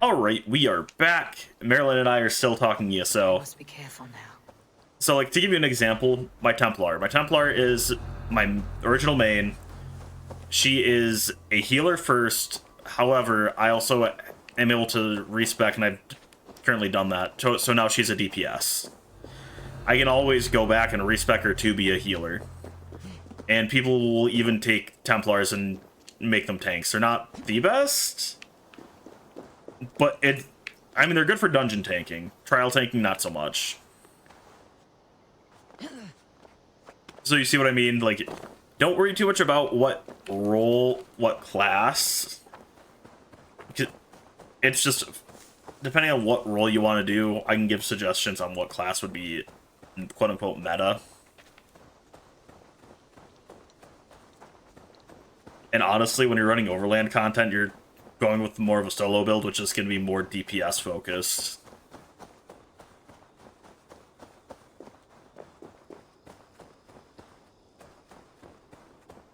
Alright, we are back. Marilyn and I are still talking ESO. Must be careful now. So, like, to give you an example, my Templar. My Templar is my original main. She is a healer first. However, I also am able to respec, and I've currently done that. So now she's a DPS. I can always go back and respec her to be a healer. And people will even take Templars and make them tanks. They're not the best, but I mean, they're good for dungeon tanking. Trial tanking, not so much. So you see what I mean? Like, don't worry too much about what role, what class. It's just, depending on what role you want to do, I can give suggestions on what class would be, quote-unquote, meta. And honestly, when you're running Overland content, you're going with more of a solo build, which is going to be more DPS focused.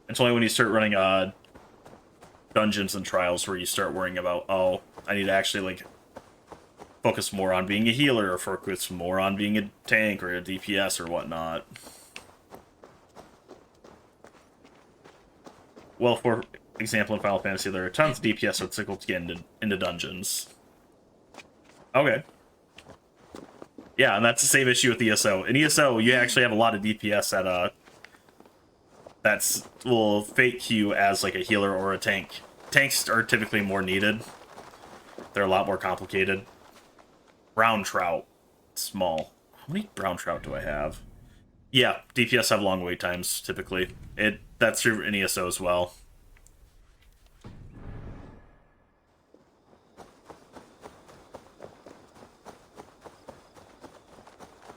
It's only when you start running dungeons and trials where you start worrying about, oh, I need to actually like focus more on being a healer or focus more on being a tank or a DPS or whatnot. Well, for example, in Final Fantasy, there are tons of DPS that cycle to get into dungeons. Okay. Yeah, and that's the same issue with ESO. In ESO, you actually have a lot of DPS that will fake you as like a healer or a tank. Tanks are typically more needed. They're a lot more complicated. Brown trout, small. How many brown trout do I have? Yeah, DPS have long wait times typically. That's true in ESO as well.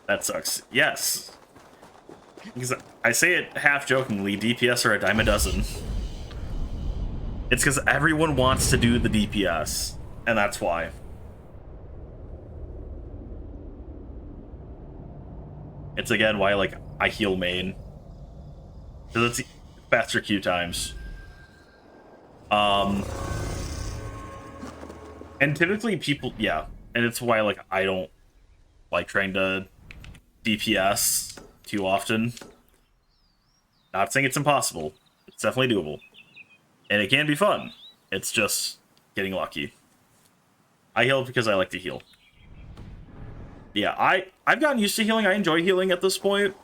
That sucks. Yes. Because I say it half jokingly, DPS are a dime a dozen. It's because everyone wants to do the DPS, and that's why. It's again why like I heal main. Because it's faster queue times. And typically people, yeah, and it's why like I don't like trying to DPS too often. Not saying it's impossible. It's definitely doable. And it can be fun. It's just getting lucky. I heal because I like to heal. Yeah, I've gotten used to healing. I enjoy healing at this point.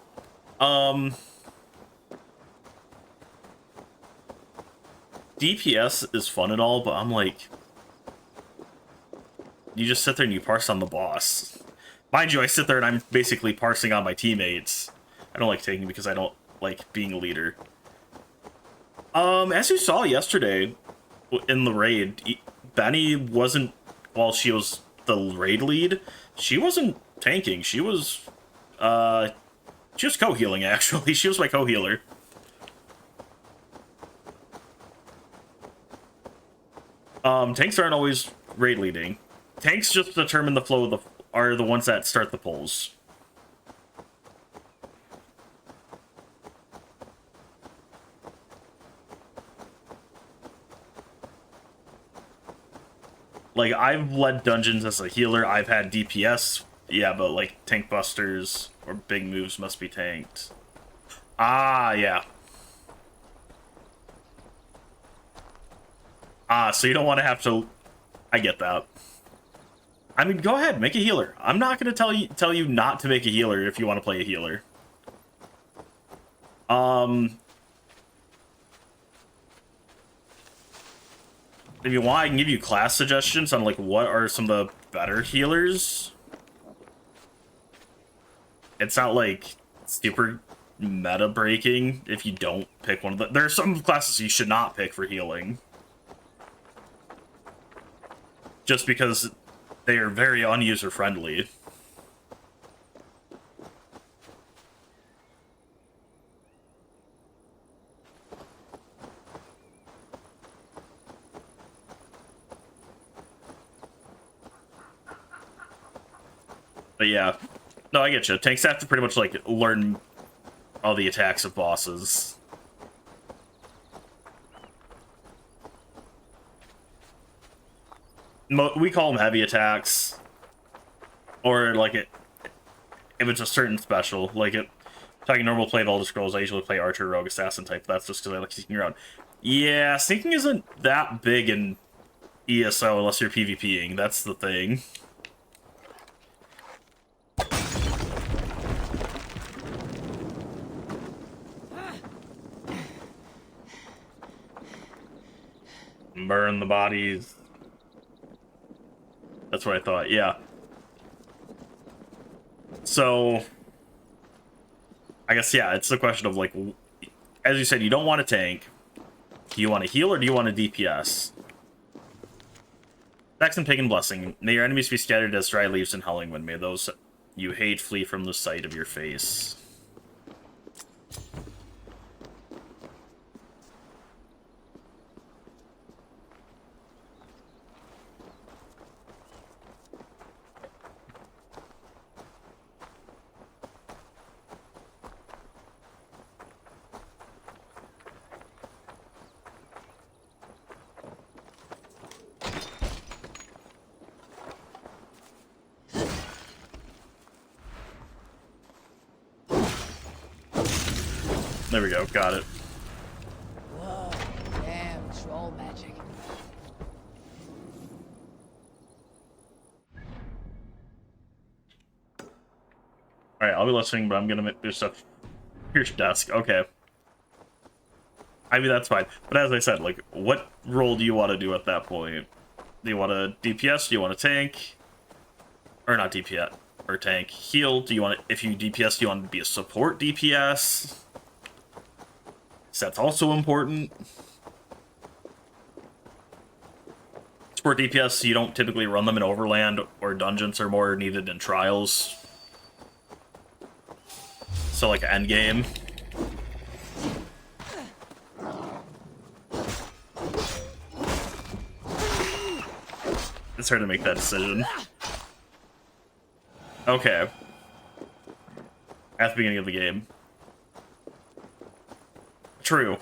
DPS is fun and all, but I'm like, you just sit there and you parse on the boss. Mind you, I sit there and I'm basically parsing on my teammates. I don't like taking because I don't like being a leader. As you saw yesterday in the raid, Benny wasn't, while she was the raid lead, she wasn't tanking. She was co-healing, actually. She was my co-healer. Tanks aren't always raid leading. Tanks just determine the flow of are the ones that start the polls. Like, I've led dungeons as a healer. I've had DPS. Yeah, but like tank busters or big moves must be tanked. Ah, yeah. Ah, so you don't want to have to... I get that. I mean, go ahead, make a healer. I'm not going to tell you not to make a healer if you want to play a healer. If you want, I can give you class suggestions on, like, what are some of the better healers. It's not, like, super meta-breaking if you don't pick one of the... There are some classes you should not pick for healing. Just because they are very unuser-friendly. But yeah. No, I get you. Tanks have to pretty much, like, learn all the attacks of bosses. We call them heavy attacks, or like if it's a certain special, like it. Talking normal play of Elder Scrolls, I usually play Archer, Rogue, Assassin type. That's just because I like sneaking around. Yeah, sneaking isn't that big in ESO unless you're PvPing. That's the thing. Burn the bodies. That's what I thought, yeah. So, I guess, yeah, it's the question of, like, as you said, you don't want a tank. Do you want to heal or do you want a DPS? Saxon Pagan Blessing. May your enemies be scattered as dry leaves in howling wind. May those you hate flee from the sight of your face. There we go, got it. Whoa, damn troll magic. Alright, I'll be listening, but I'm gonna do stuff. Here's desk, okay. I mean, that's fine. But as I said, like, what role do you want to do at that point? Do you want a DPS? Do you want a tank? Or not DPS, or tank. Heal, do you want to, if you DPS, do you want to be a support DPS? So that's also important. Support DPS, you don't typically run them in Overland, or dungeons are more needed in trials. So, like, endgame. It's hard to make that decision. Okay. At the beginning of the game. True.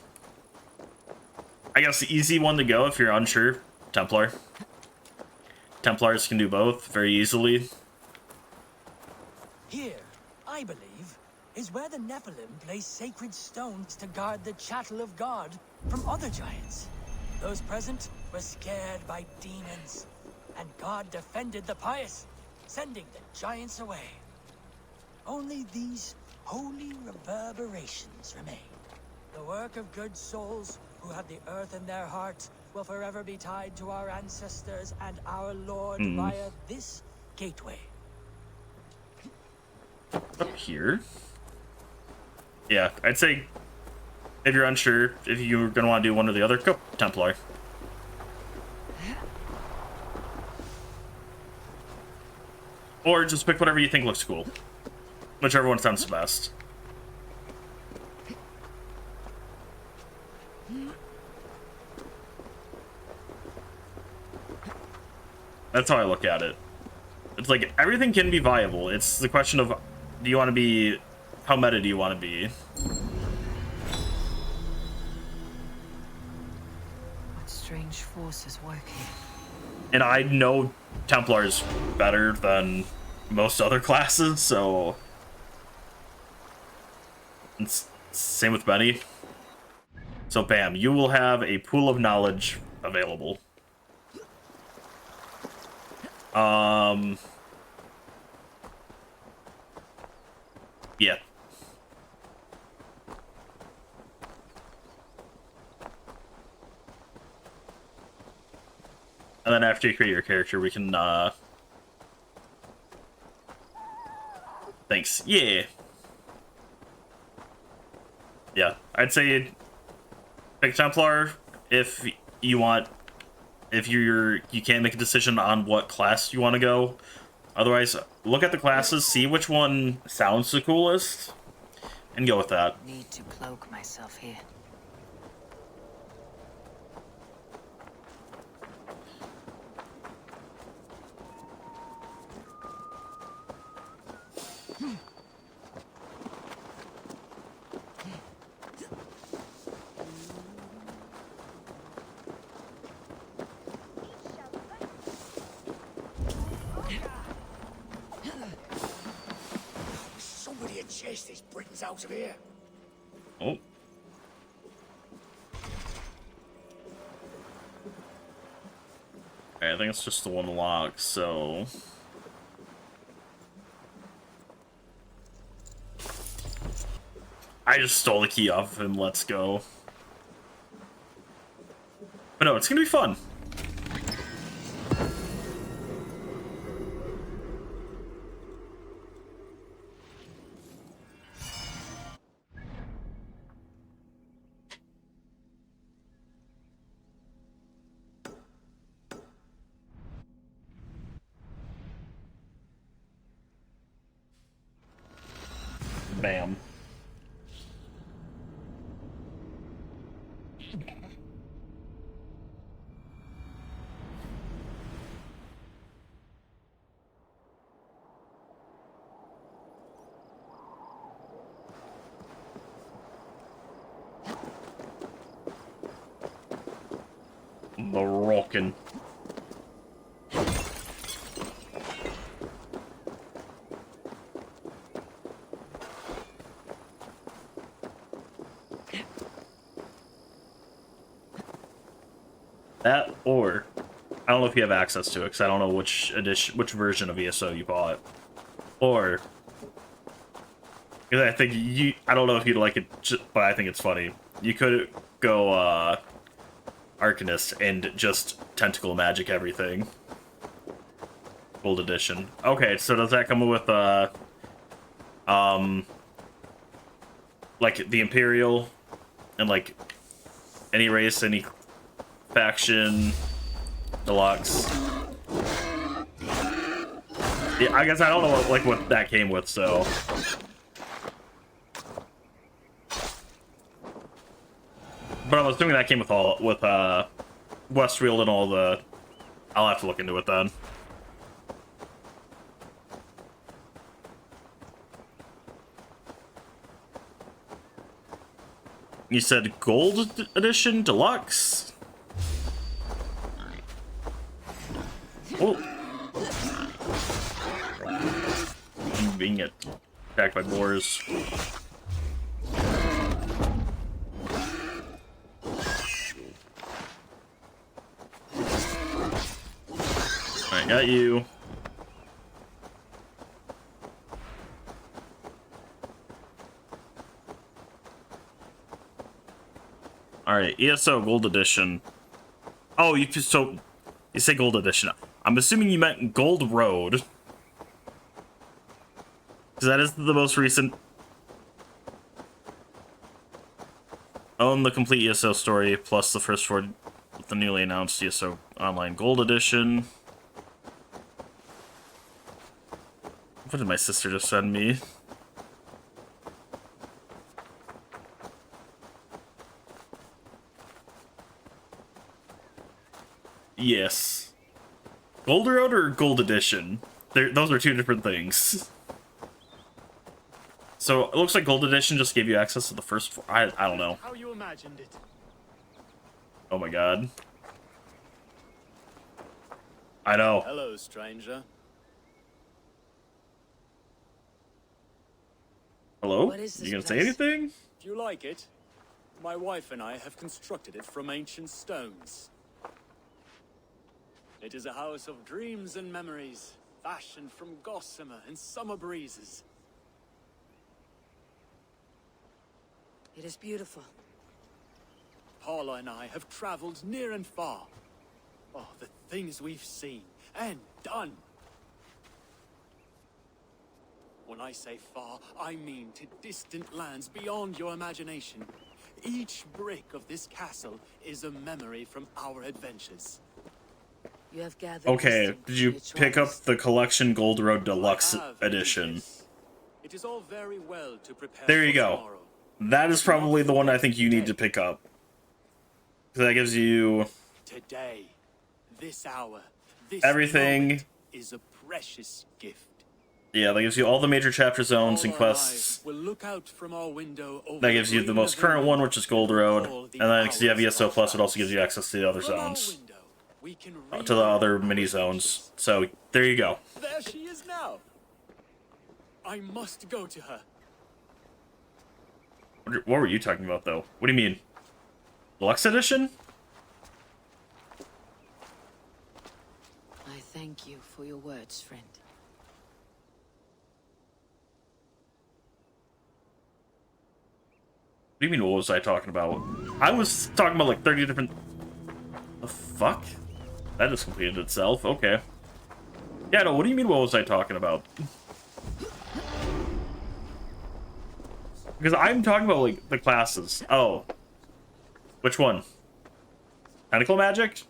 I guess the easy one to go if you're unsure, Templar. Templars can do both very easily. Here, I believe, is where the Nephilim place sacred stones to guard the chattel of God from other giants. Those present were scared by demons, and God defended the pious, sending the giants away. Only these holy reverberations remain. The work of good souls who have the earth in their heart will forever be tied to our ancestors and our Lord via this gateway. Up here? Yeah, I'd say if you're unsure, if you're going to want to do one or the other, go Templar. Or just pick whatever you think looks cool. Whichever one sounds the best. That's how I look at it. It's like, everything can be viable. It's the question of, do you want to be... How meta do you want to be? What strange force is working? And I know Templar's better than most other classes, so... It's same with Benny. So bam, you will have a pool of knowledge available. Yeah. And then after you create your character, we can, Thanks. Yeah. Yeah, I'd say pick Templar if you want, if you can't make a decision on what class you want to go. Otherwise, look at the classes, see which one sounds the coolest, and go with that. Need to cloak myself here. chase these Britons out of here. Oh. Okay, I think it's just the one lock, so... I just stole the key off of him, let's go. But no, it's gonna be fun. Bam. The rockin'. That, or I don't know if you have access to it because I don't know which edition, which version of ESO you bought, or because I think I don't know if you'd like it, but I think it's funny. You could go Arcanist and just tentacle magic everything. Gold edition. Okay, so does that come with like the Imperial and like any race, any faction, deluxe? Yeah, I guess I don't know what that came with, so. But I'm assuming that came with Westfield and all the. I'll have to look into it then. You said gold edition, deluxe? Oh. I'm being attacked by boars. Alright, got you. Alright, ESO Gold Edition. Oh, you say Gold Edition. I'm assuming you meant Gold Road. Because that is the most recent. Own the complete ESO story, plus the first four with the newly announced ESO Online Gold Edition. What did my sister just send me? Yes. Gold Road or Gold Edition? Those are two different things. So it looks like Gold Edition just gave you access to the first four. I don't know. How you imagined it. Oh my god. I know. Hello, stranger. Hello? What is this You gonna say place? anything? If you like it, my wife and I have constructed it from ancient stones. It is a house of dreams and memories, fashioned from gossamer and summer breezes. It is beautiful. Paula and I have traveled near and far. Oh, the things we've seen and done. When I say far, I mean to distant lands beyond your imagination. Each brick of this castle is a memory from our adventures. You have gathered. Okay, wisdom did you from your pick up travels. the Collection Gold Road Deluxe I have Edition? this. It is all very well to prepare There you for go. tomorrow. That is probably the one I think you need to pick up. Because that gives you Today, this hour, this everything. moment is a precious gift. Yeah, that gives you all the major chapter zones and All our quests. eyes will look out from our window over That gives you the green most of current land one, which is Gold Road. all And the then because you have hours ESO of Plus, it our also gives you access to the other From our zones. window, we can To the other relive mini our zones. So, there you go. adventures. There she is now. I must go to her. What were you talking about, though? What do you mean? Deluxe edition? I thank you for your words, friend. What do you mean, what was I talking about? I was talking about like 30 different... The fuck? That just completed itself. Okay. Yeah, no, what do you mean, what was I talking about? Because I'm talking about, like, the classes. Oh. Which one? Tentacle magic?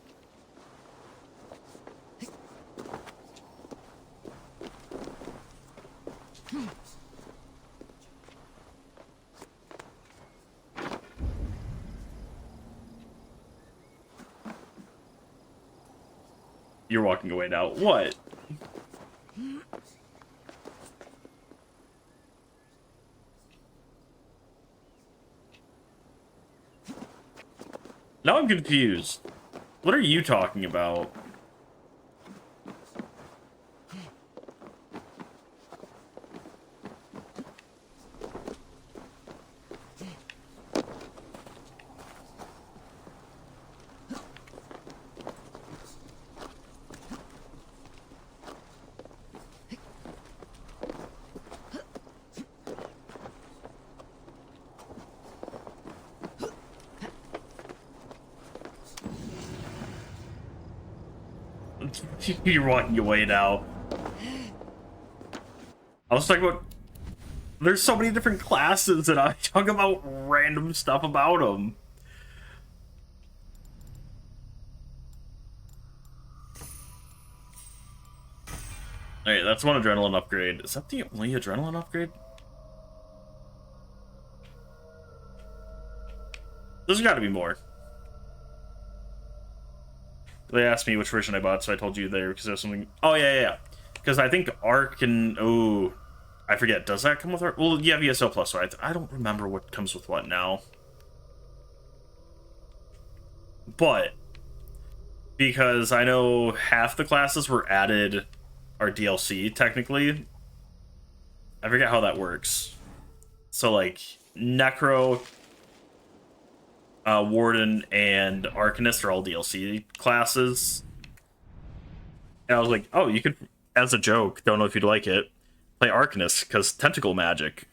You're walking away now. What? Now I'm confused. What are you talking about? You're walking away now. I was talking about... There's so many different classes and I talk about random stuff about them. Alright, that's one adrenaline upgrade. Is that the only adrenaline upgrade? There's gotta be more. They asked me which version I bought, so I told you there because there's something... Oh, yeah. Because I think Arc and... Oh, I forget. Does that come with Arc? Well, yeah, VSO Plus, so I don't remember what comes with what now. But, because I know half the classes were added are DLC, technically. I forget how that works. So, like, Necro... Warden and Arcanist are all DLC classes. And I was like, oh, you could, as a joke, don't know if you'd like it, play Arcanist, because tentacle magic.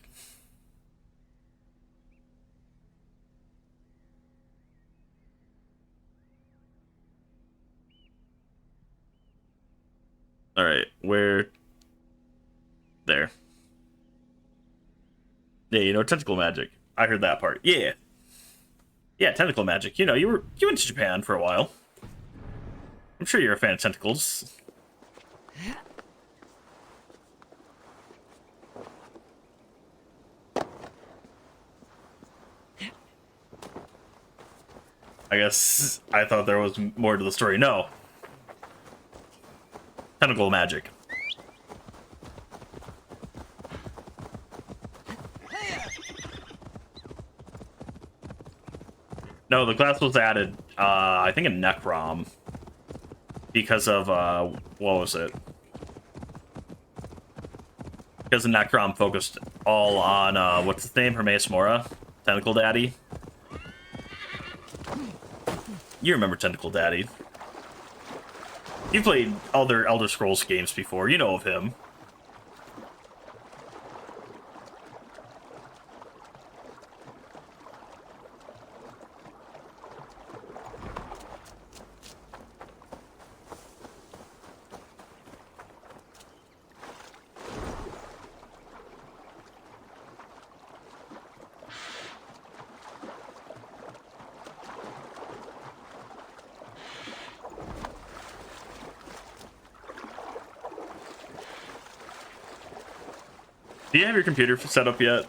Alright, where... There. Yeah, you know, tentacle magic. I heard that part. Yeah. Yeah, tentacle magic. You know, you went to Japan for a while. I'm sure you're a fan of tentacles. I guess I thought there was more to the story. No. Tentacle magic. No, the class was added, I think in Necrom. Because of, what was it? Because the Necrom focused all on, what's his name? Hermaeus Mora? Tentacle Daddy? You remember Tentacle Daddy. You played other Elder Scrolls games before, you know of him. Do you have your computer set up yet?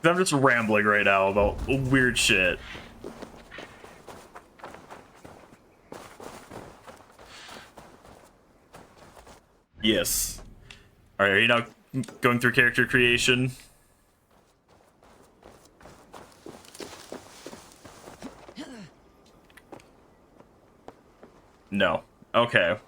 I'm just rambling right now about weird shit. Yes. Alright, are you now going through character creation? No. Okay.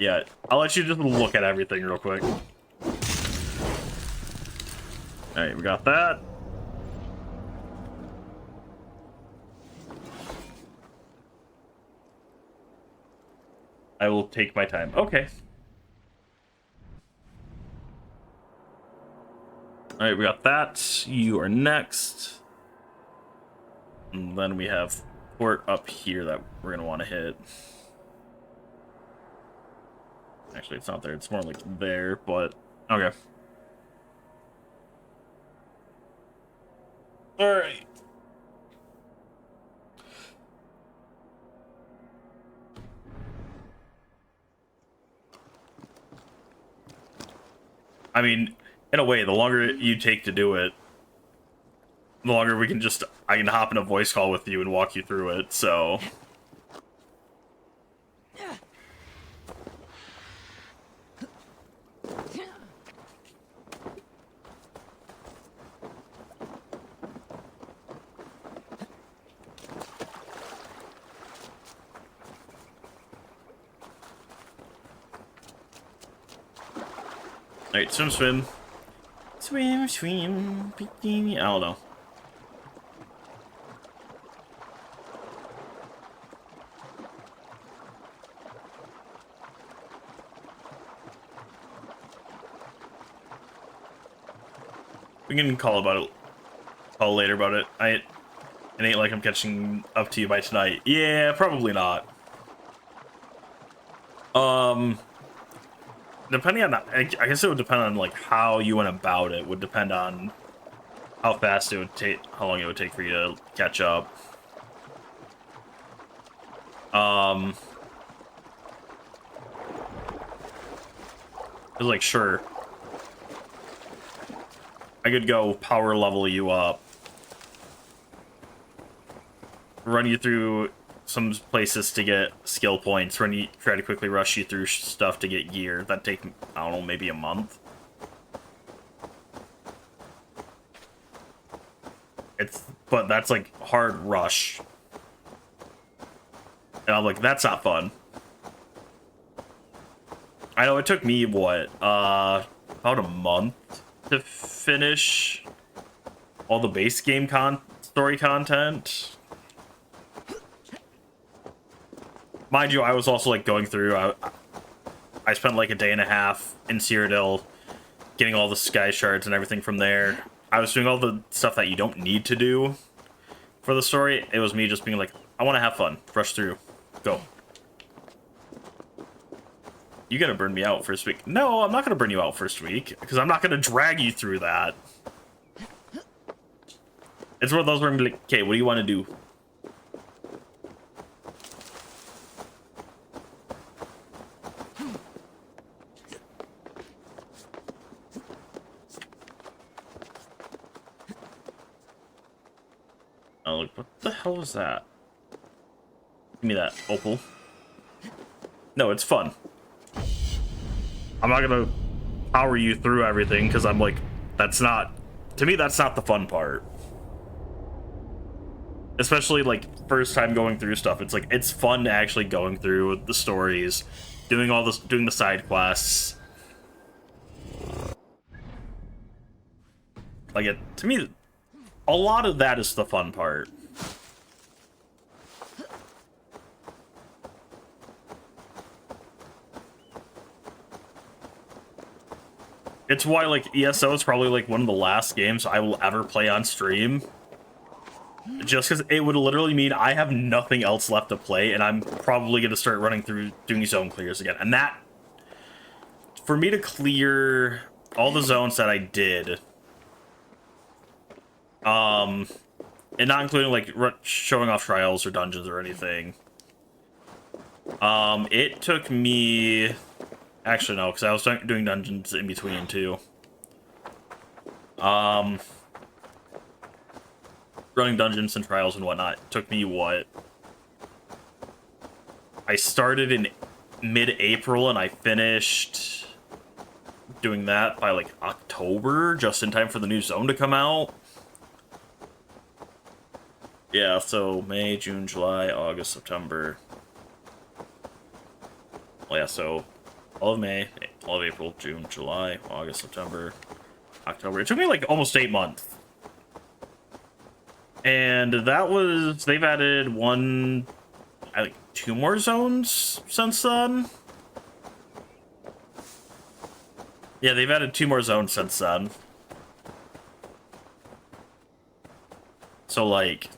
Yeah, I'll let you just look at everything real quick. Alright, we got that. I will take my time. Okay. Alright, we got that. You are next. And then we have port up here that we're going to want to hit. Actually, it's not there. It's more like there, but... Okay. Alright. I mean, in a way, the longer you take to do it, the longer we can just... I can hop in a voice call with you and walk you through it, so... Alright, swim, swim. Swim, swim, bikini. I don't know. We can call later about it. It ain't like I'm catching up to you by tonight. Yeah, probably not. Depending on that, I guess it would depend on like how you went about it. Would depend on how fast it would take, how long it would take for you to catch up. Cause like sure, I could go power level you up, run you through some places to get skill points, try to quickly rush you through stuff to get gear. That'd take, I don't know, maybe a month. But that's like hard rush. And I'm like, that's not fun. I know it took me, what, about a month to finish all the base game story content. Mind you, I was also like going through, I spent like a day and a half in Cyrodiil getting all the sky shards and everything from there. I was doing all the stuff that you don't need to do for the story. It was me just being like, I want to have fun, rush through, go. You gonna burn me out first week? No, I'm not gonna burn you out first week, because I'm not gonna drag you through that. It's one of those where I'm like, okay, what do you want to do? Oh, look, what the hell was that? Give me that, opal. No, it's fun. I'm not gonna power you through everything, because I'm like, that's not... To me, that's not the fun part. Especially, like, first time going through stuff. It's like, it's fun actually going through the stories, doing all this, doing the side quests. Like, to me, a lot of that is the fun part. It's why, like, ESO is probably, like, one of the last games I will ever play on stream. Just because it would literally mean I have nothing else left to play, and I'm probably going to start running through doing zone clears again. And that, for me to clear all the zones that I did, and not including, like, showing off trials or dungeons or anything, it took me... Actually, no, because I was doing dungeons in between, too. Running dungeons and trials and whatnot took me, what? I started in mid-April, and I finished doing that by, like, October, just in time for the new zone to come out. Yeah, so May, June, July, August, September. Well, yeah, so all of May, all of April, June, July, August, September, October. It took me like almost 8 months. And that was, they've added one, I think 2 more zones since then. Yeah, they've added 2 more zones since then. So like,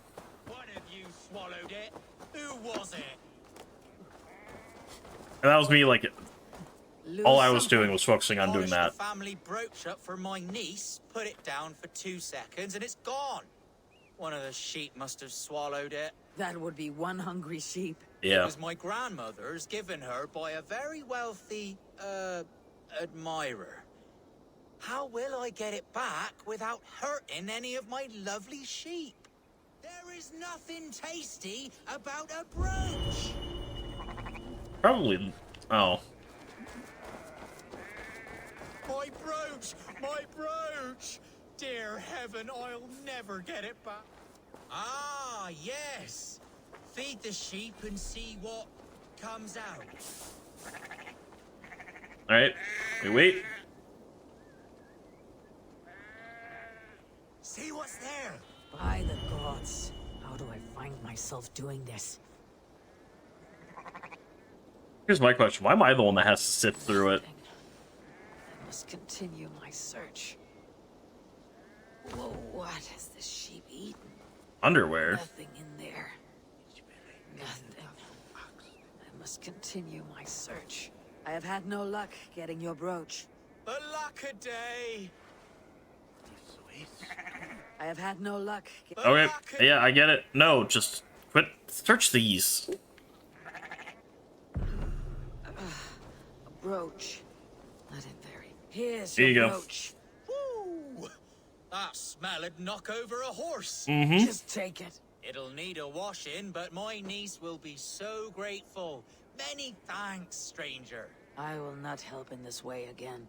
One of you swallowed it. Who was it? and that was me like, Lose all I was something. doing was focusing on doing Polished that. the family brooch up for my niece, put it down for 2 seconds, and it's gone. One of the sheep must have swallowed it. That would be one hungry sheep. It Yeah. was my grandmother's, given her by a very wealthy, admirer. How will I get it back without hurting any of my lovely sheep? There is nothing tasty about a brooch. Probably, oh. My brooch! My brooch! Dear heaven, I'll never get it back. Ah, yes. Feed the sheep and see what comes out. Alright, wait. See what's there. By the gods, how do I find myself doing this? Here's my question. Why am I the one that has to sift through it? I must continue my search. Whoa, what has the sheep eaten? Underwear. Nothing in there. Nothing. I must continue my search. I have had no luck getting your brooch. The luck a day. I have had no luck. Okay, yeah, I get it. No, just quit. Search these. A brooch. Not in very. Here's There your you go. brooch. Woo! That smell'd knock over a horse. Just take it. It'll need a washing, but my niece will be so grateful. Many thanks, stranger. I will not help in this way again.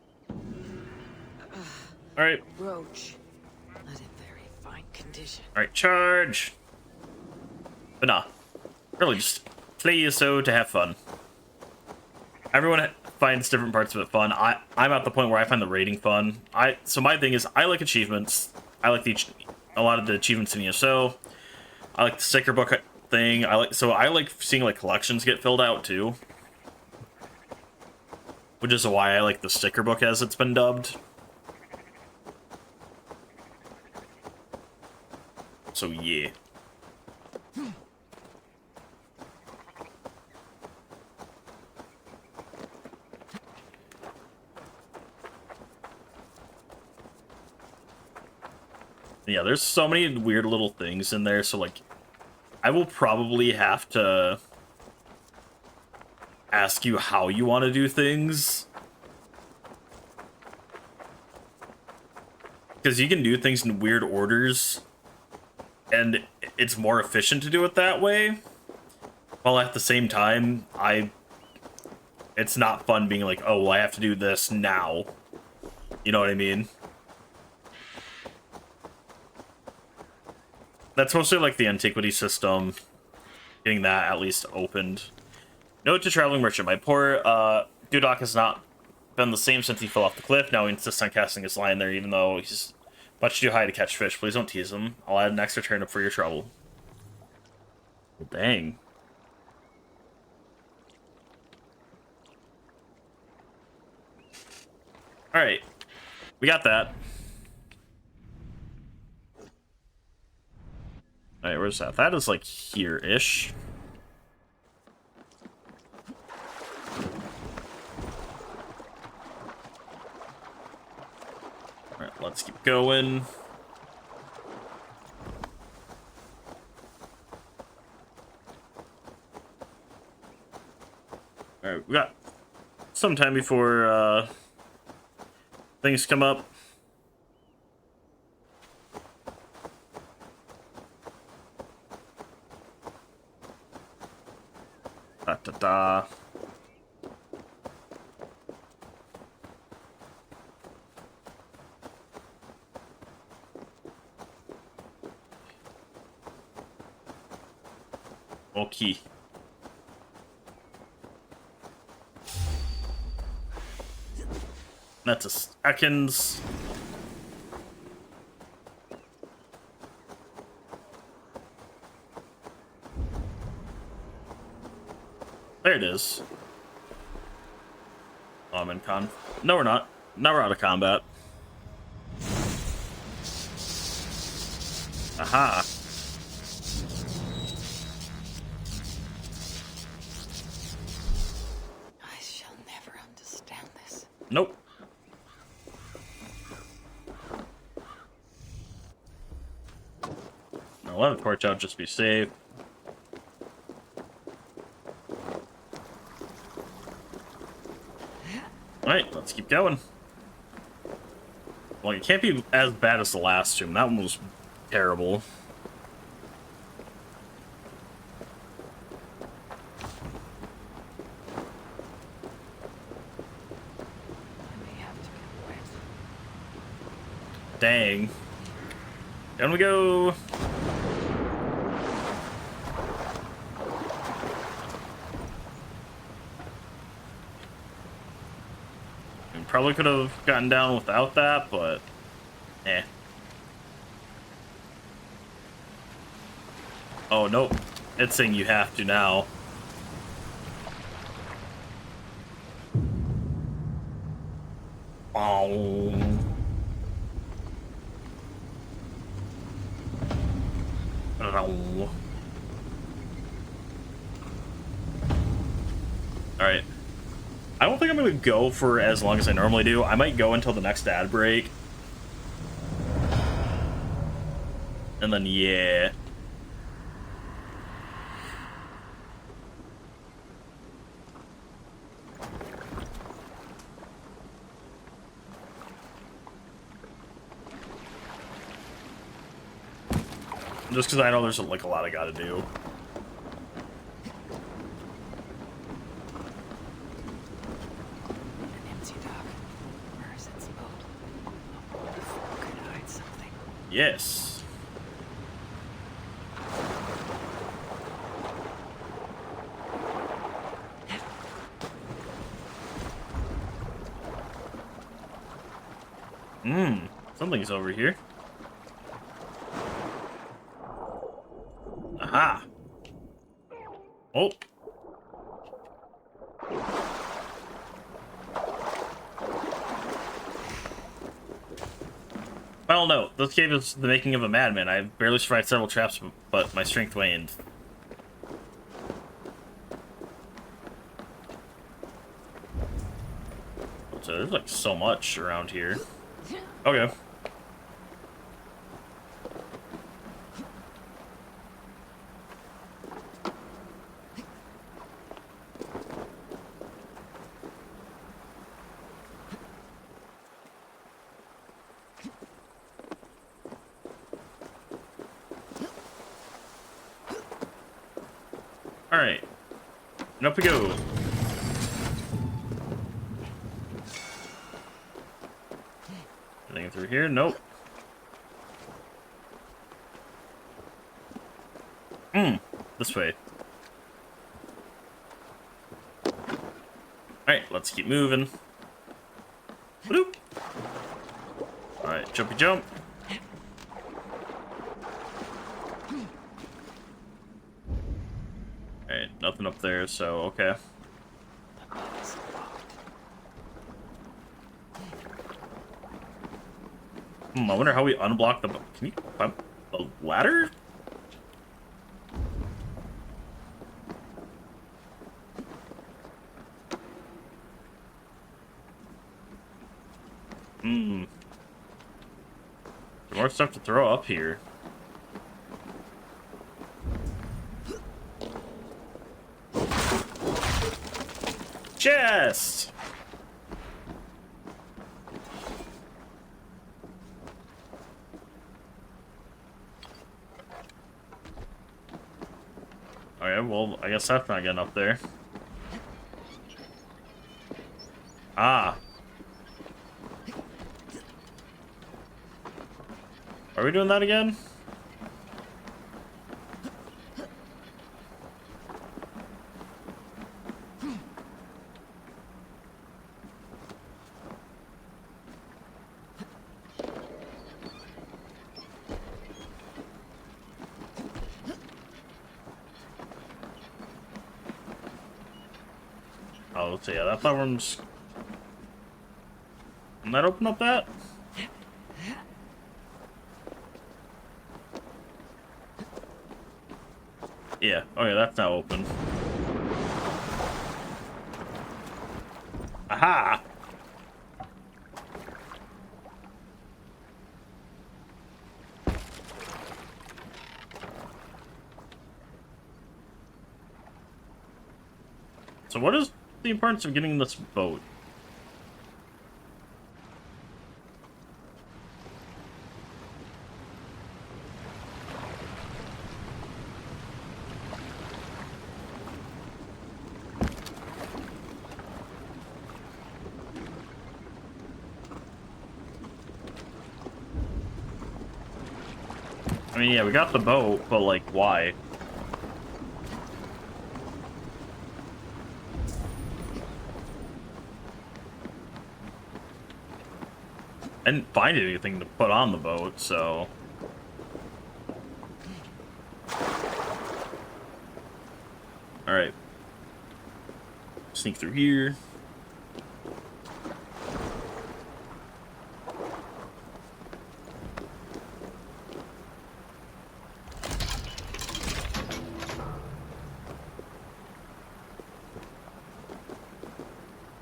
Alright, Brooch. Not in very fine condition. alright, charge. But nah. Really just play so to have fun. Everyone finds different parts of it fun. I'm at the point where I find the rating fun. So my thing is, I like achievements. I like a lot of the achievements in ESO. I like the sticker book thing. I like seeing like collections get filled out too. Which is why I like the sticker book as it's been dubbed. So yeah. Yeah, there's so many weird little things in there, so like I will probably have to ask you how you want to do things. Because you can do things in weird orders, and it's more efficient to do it that way. While at the same time, it's not fun being like, oh, well, I have to do this now. You know what I mean? That's mostly like the antiquity system. Getting that at least opened. Note to traveling merchant. My poor Dudok has not been the same since he fell off the cliff. Now he insists on casting his line there, even though he's much too high to catch fish. Please don't tease him. I'll add an extra turnip for your trouble. Well, dang. Alright. We got that. Alright, where's that? That is like here-ish. Alright, let's keep going. Alright, we got some time before things come up. Da. Okay. That's a seconds. There it is. Oh, I'm in con. No, we're not. Now we're out of combat. Aha. I shall never understand this. Nope. I'll let the torch out just be safe. Alright, let's keep going. Well, it can't be as bad as the last tomb. That one was terrible. I may have to get wet. Dang. Down we go. We probably could have gotten down without that, but eh. Oh, nope. It's saying you have to now. Oh. Alright. I don't think I'm going to go for as long as I normally do. I might go until the next ad break. And then, yeah. Just because I know there's like a lot I gotta do. An empty dock. Where is its boat? A boat could hide something. Yes. Something's over here. Aha. Oh. Final note. This cave is the making of a madman. I barely survived several traps, but my strength waned. So there's like so much around here. Okay. Alright. And up we go. Anything through here? Nope. This way. Alright, let's keep moving. Bloop. Alright, jumpy jump. Alright, nothing up there, so okay. The boat is locked. I wonder how we unblock the... Can you climb the ladder? More stuff to throw up here. Chest! Okay, well, I guess that's not getting up there. Ah. Are we doing that again? Oh, so yeah, that platform's... Can that open up that? Yeah. Oh yeah, that's now open. Aha! So what is the importance of getting this boat? I mean, yeah, we got the boat, but like, why? I didn't find anything to put on the boat, so... Alright. Sneak through here.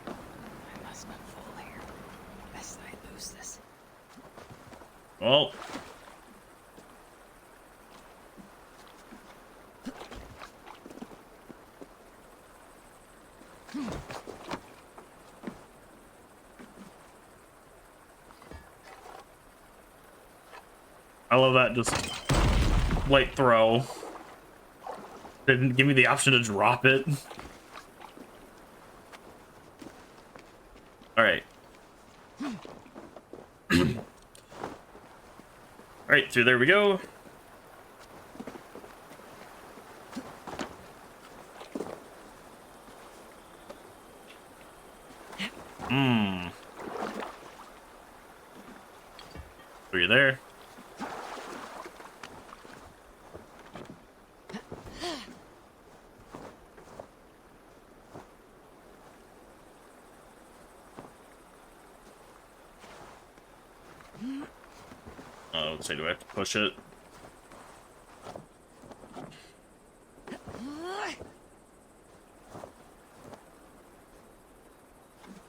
I must not fall here. Lest I lose this. Well... I love that just light throw. Didn't give me the option to drop it. Alright. Alright, so there we go. So you're there. Let's say, do I have to push it?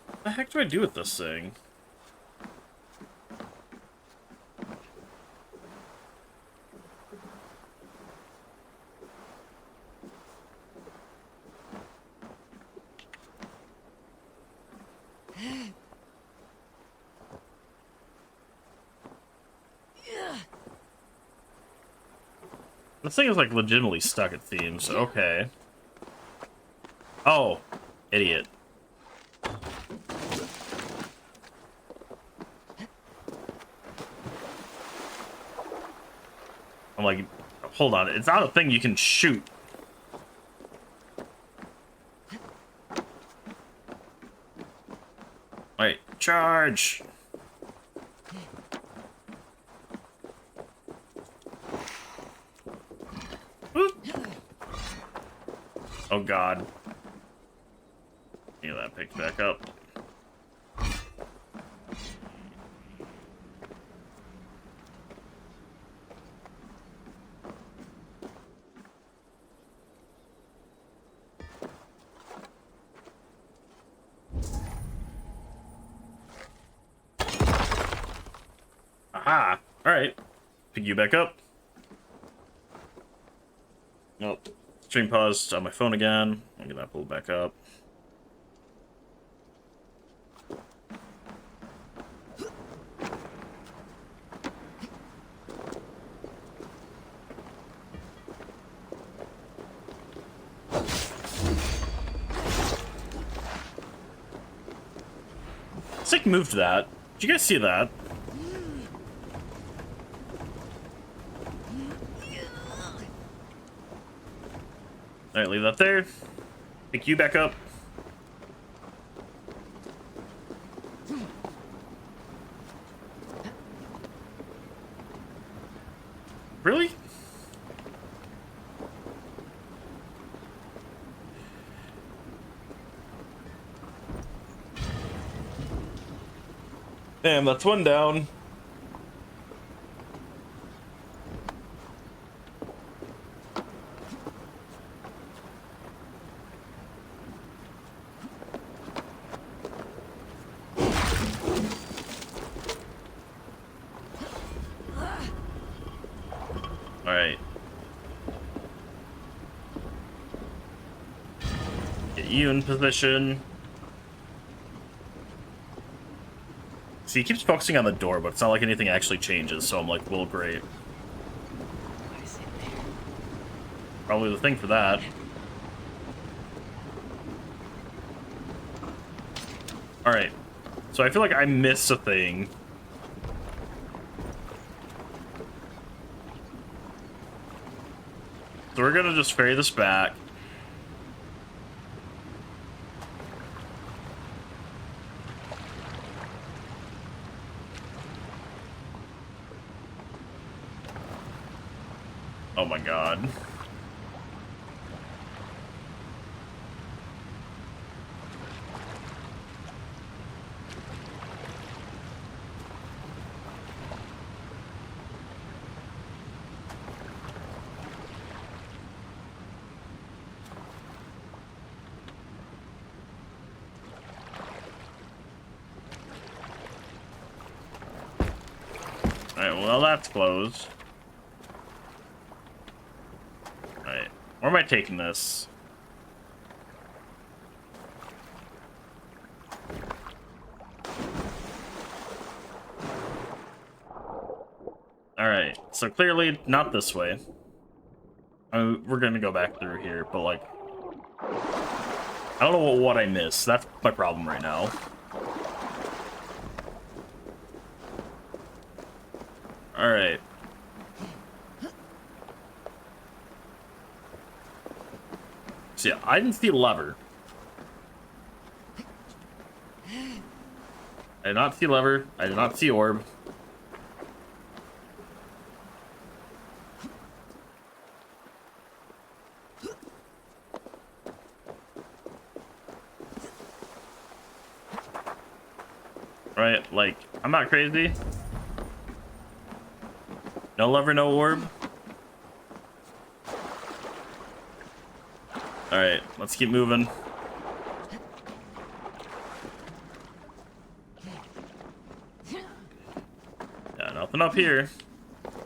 What the heck do I do with this thing? This thing is like legitimately stuck at themes. Okay. Oh, idiot. I'm like, hold on. It's not a thing you can shoot. Wait, charge. Oh god. Yeah, that picked back up. Aha! Alright. Pick you back up. Nope. Stream paused on my phone again. I'll get that pulled back up. Sick moved that. Did you guys see that? Alright, leave that there. Pick you back up. Really? Damn, that's one down. Alright. Get you in position. See, he keeps focusing on the door, but it's not like anything actually changes, so I'm like, well, great. What is in there? Probably the thing for that. Alright. So I feel like I missed a thing. So we're gonna just ferry this back. Oh my god. Alright, well that's closed. Alright, where am I taking this? Alright, so clearly not this way. We're gonna go back through here, but like... I don't know what I missed. That's my problem right now. Alright. So yeah, I didn't see lever. I did not see lever. I did not see orb. Right, like, I'm not crazy. No lever, no orb. Alright, let's keep moving. Yeah, nothing up here.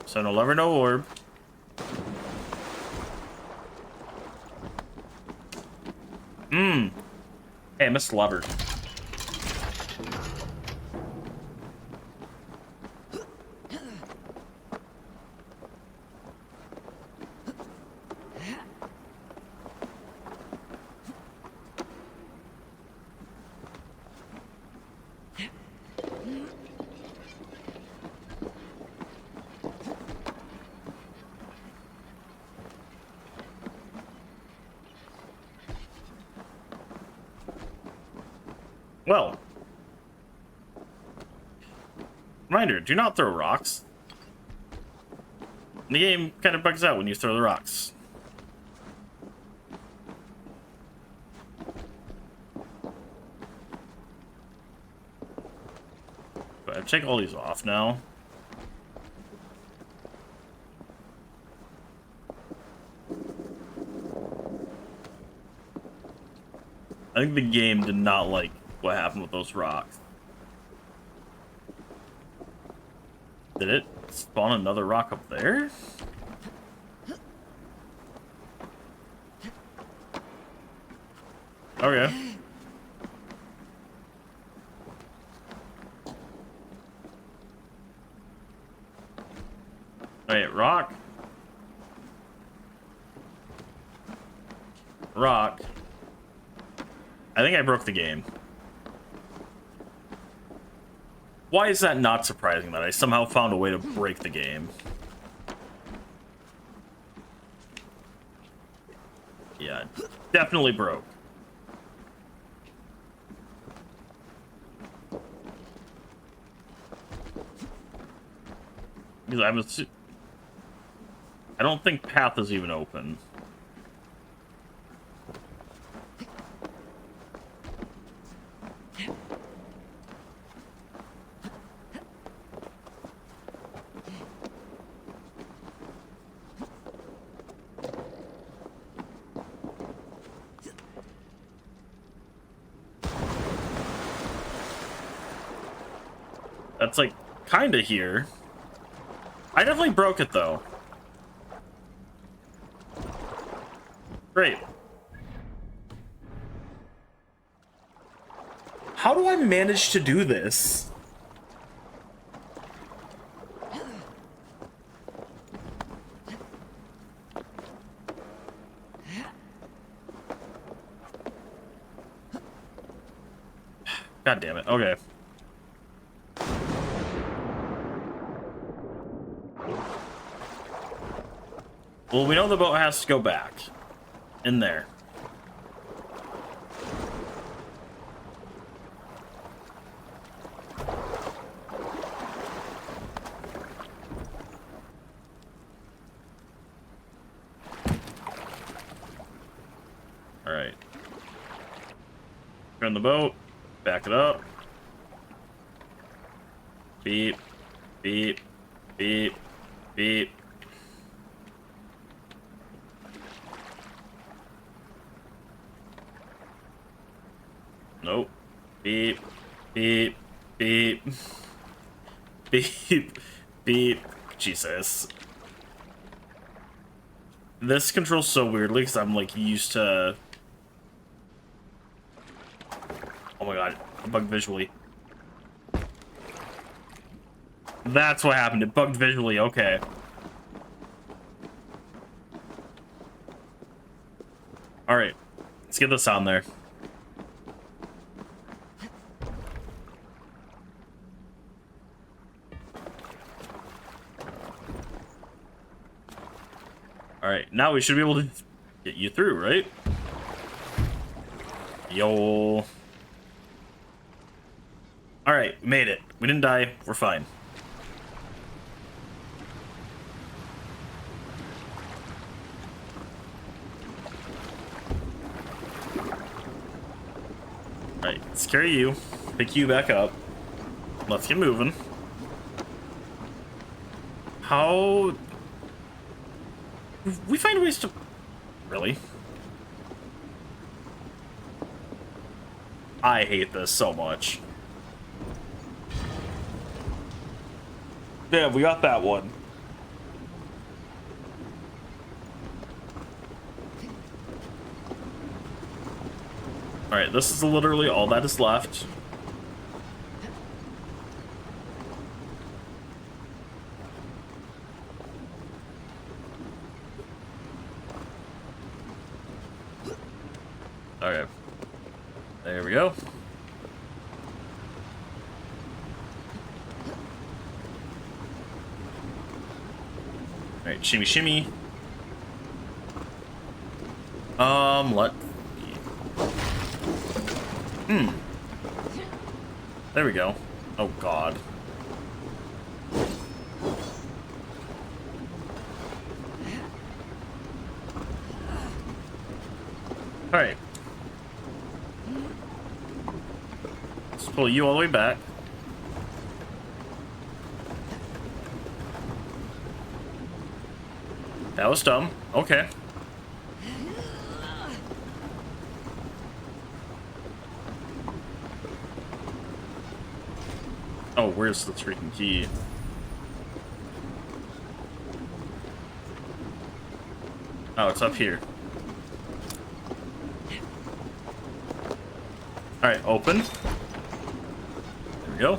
So no lever, no orb. Hey, I missed lever. Well. Reminder, do not throw rocks. The game kind of bugs out when you throw the rocks. But I take all these off now. I think the game did not like what happened with those rocks. Did it spawn another rock up there? Okay. Wait, rock. Rock. I think I broke the game. Why is that not surprising that I somehow found a way to break the game? Yeah, definitely broke. Because I don't think path is even open. it's like kind of here. I definitely broke it though. Great. How do I manage to do this? God damn it. Okay. Well, we know the boat has to go back. In there. Alright. Turn the boat. Back it up. Beep. Beep. Beep. Beep. Nope. Beep. Beep. Beep. Beep. Beep. Jesus. This controls so weirdly because I'm like used to... Oh my god, it bugged visually. That's what happened, it bugged visually, okay. Alright, let's get this on there. Alright, now we should be able to get you through, right? Yo. Alright, made it. We didn't die. We're fine. Alright, let's carry you. Pick you back up. Let's get moving. How... We find ways to... Really? I hate this so much. Yeah, we got that one. Alright, this is literally all that is left. Okay. There we go. Alright, shimmy shimmy. Let... There we go. Oh god. Alright. Let's pull you all the way back. That was dumb. Okay. Oh, where's the freaking key? Oh, it's up here. Alright, open. There we go.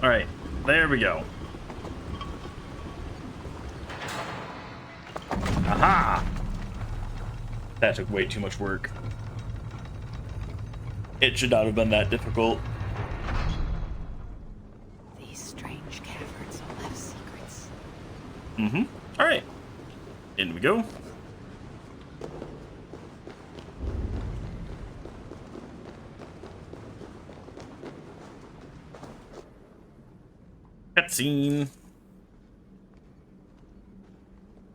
Alright, there we go. Aha! That took way too much work. It should not have been that difficult. These strange caverns all have secrets. Mm-hmm. Alright. In we go. Cutscene.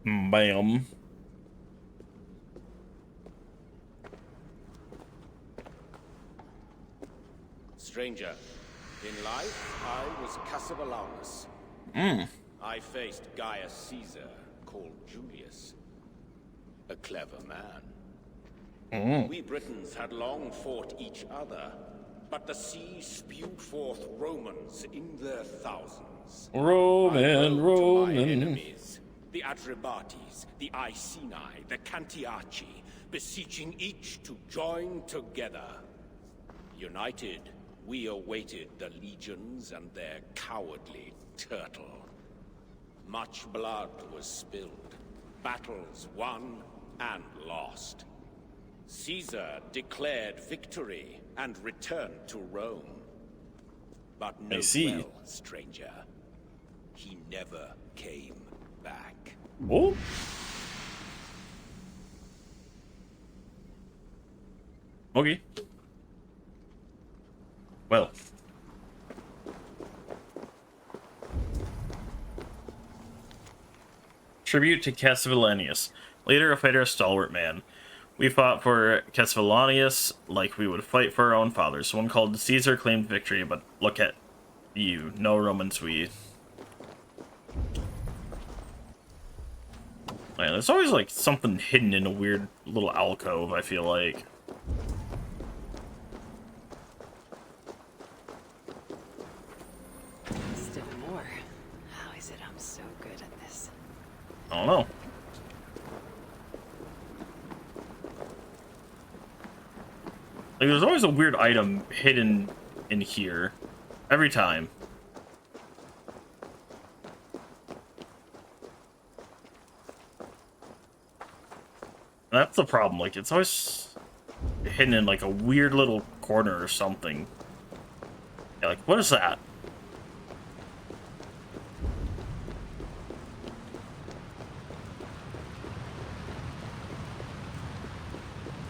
Bam. Stranger, in life, I was Casablanus. I faced Gaius Caesar, called Julius. A clever man. Mm. We Britons had long fought each other, but the sea spewed forth Romans in their thousands. I rode to my enemies, the Atrebates, the Iceni, the Cantiaci, beseeching each to join together. United, we awaited the legions and their cowardly turtle. Much blood was spilled, battles won and lost. Caesar declared victory and returned to Rome. But note well, stranger, he never came back. Oh. Okay. Well. Tribute to Cassivellaunus, leader, a fighter, a stalwart man. We fought for Cassivellaunus like we would fight for our own fathers. One called Caesar claimed victory, but look at you, no Romans we. Man, there's always like something hidden in a weird little alcove, I feel like. Still more. How is it I'm so good at this? I don't know. Like, there's always a weird item hidden in here. Every time. That's the problem. Like, it's always hidden in, like, a weird little corner or something. Yeah, like, what is that?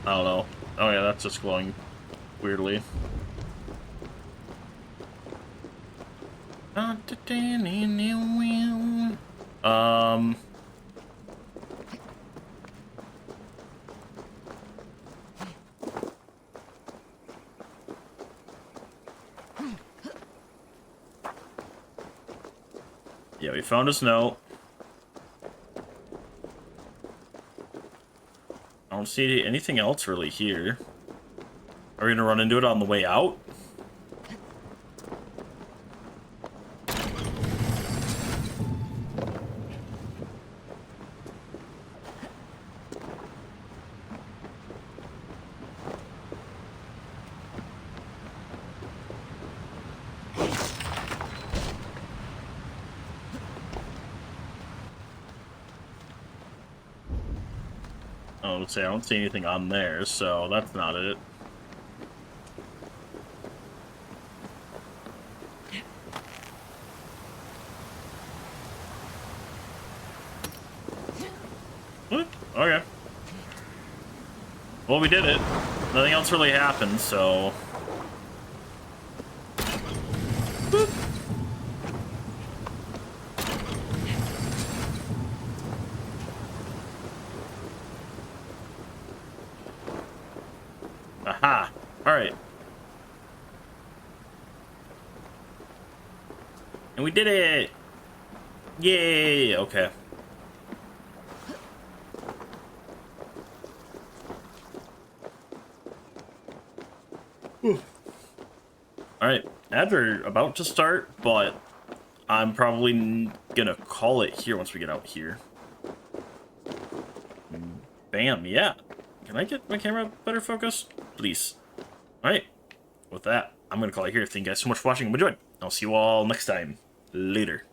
I don't know. Oh yeah, that's just glowing weirdly. Yeah, we found his note. I don't see anything else really here. Are we gonna run into it on the way out? I don't see anything on there, so that's not it. What? Okay. Well, we did it. Nothing else really happened, so... Boop. Aha! Alright. And we did it! Yay! Okay. Alright, ads are about to start, but I'm probably gonna call it here once we get out here. Bam, yeah. Can I get my camera better focused? Please. Alright, with that, I'm gonna call it here. Thank you guys so much for watching and enjoyed. I'll see you all next time. Later.